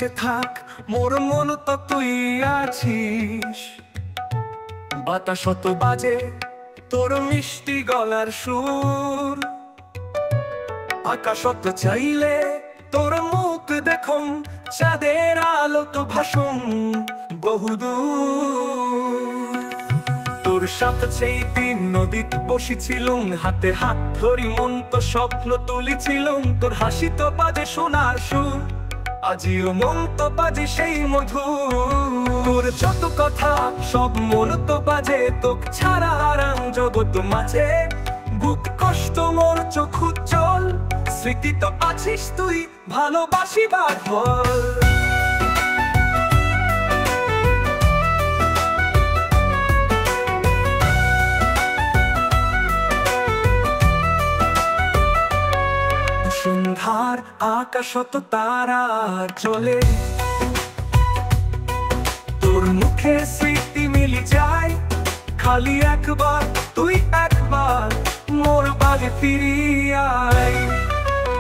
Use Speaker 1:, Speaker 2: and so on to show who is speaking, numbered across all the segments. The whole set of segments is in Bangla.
Speaker 1: বেঁচে থাক মোর মন তো তুই আছিস। বাতাস তো বাজে তোর মিষ্টি গলার সুর, আকাশ তো চাইলে তোর মুখ দেখুন, চাঁদের আলো তো ভাসুন বহুদূর। তোর সাথে সেই দিন নদীতে বসেছিলুম, হাতে হাত ধরি মন তো স্বপ্ন তুলেছিলুম। তোর হাসি তো বাজে সোনার সুর, আজিও মন তো বাজে সেই মধুর। তোর যত কথা সব মন তো বাজে, তোক ছাড়া আরাম জগৎ মাঝে। বুক কষ্ট মোর চোখ উজ্জ্বল, স্মৃতি তো আছিস তুই ভালোবাসিবার ফল। সন্ধ্যার আকাশ তো তারা চলে, তোর মুখে স্মৃতি মিলি যায়। খালি একবার তুই একবার মোর বাগে ফিরিয়ে আয়।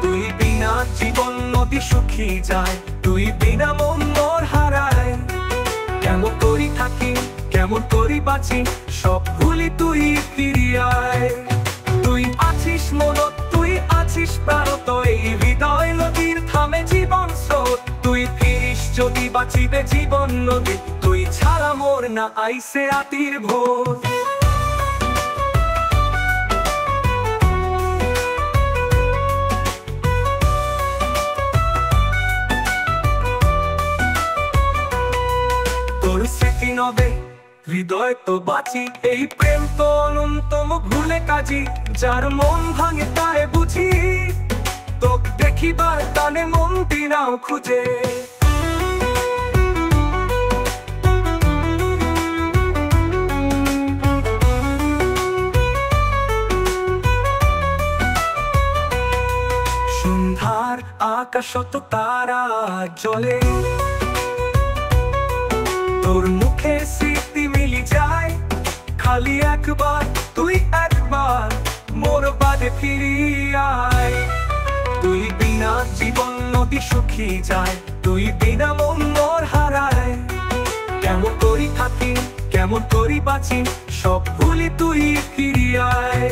Speaker 1: তুই বিনা জীবন নদী শুকিয়ে যায়, তুই বিনা মন মোর হারায়। কেমন করি থাকি কেমন করি বাঁচি, সব ভুলি তুই ফিরিয়ে আয়। তুই আছিস মনত তুই আছিস প্রাণত, এই হৃদয় নদীর থামে জীবন স্রোত। তুই ফিরিস যদি বাঁচিবে জীবন নদী, তুই ছাড়া মোর না আইসে রাতির ভোর। তোর স্মৃতি নবে হৃদয় তো বাঁচি, এই প্রেম তো অনন্তম ভুলে কাজী। যার মন ভাঙে তারে বুঝি, তোক দেখিবার টানে মনটি নাও খুঁজে। সন্ধ্যার আকাশ তো তারা জ্বলে, তোর মুখে স্মৃতি মিলি যায়। খালি একবার তুই একবার মোর বাদে ফিরিয়ে আয়। তুই বিনা জীবন নদী শুকিয়ে যায়, তুই বিনা মন মোর হারায়। কেমন করি থাকি কেমন করি বাঁচি, সব ভুলি তুই ফিরিয়ে আয়।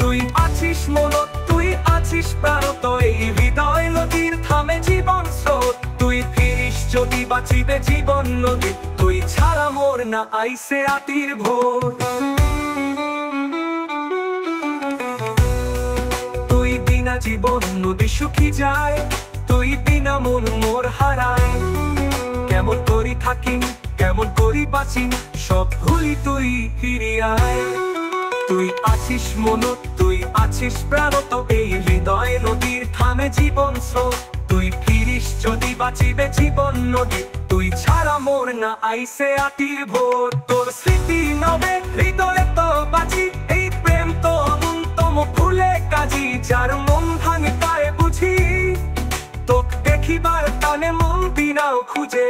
Speaker 1: তুই আছিস মনত তুই আছিস প্রাণত, এই হৃদয় নদীর থামে জীবন স্রোত। তুই ফিরিস যদি বাঁচিবে জীবন নদী, তুই ছাড়া মোর না আইসে রাতির ভোর। তুই বিনা জীবন নদী শুকিয়ে যায়, তুই বিনা মন মোর হারায়। কেমন করি থাকি কেমন করি বাঁচি, সব ভুলি তুই ফিরিয়ে আয়। তুই আছিস মনত তুই আছিস প্রাণত, এই হৃদয় নদীর থামে জীবন স্রোত। তুই ফিরিস যদি বাঁচিবে জীবন নদী, তুই ছাড়া মোর না আইসে রাতির ভোর। তোর স্মৃতি নবে হৃদয়ে তো বাঁচি, এই প্রেম তো অনন্তম ভুলে কাজী। যার মন ভাঙে তারে বুঝি, তোক দেখিবার টানে মন বিনাও খুঁজে।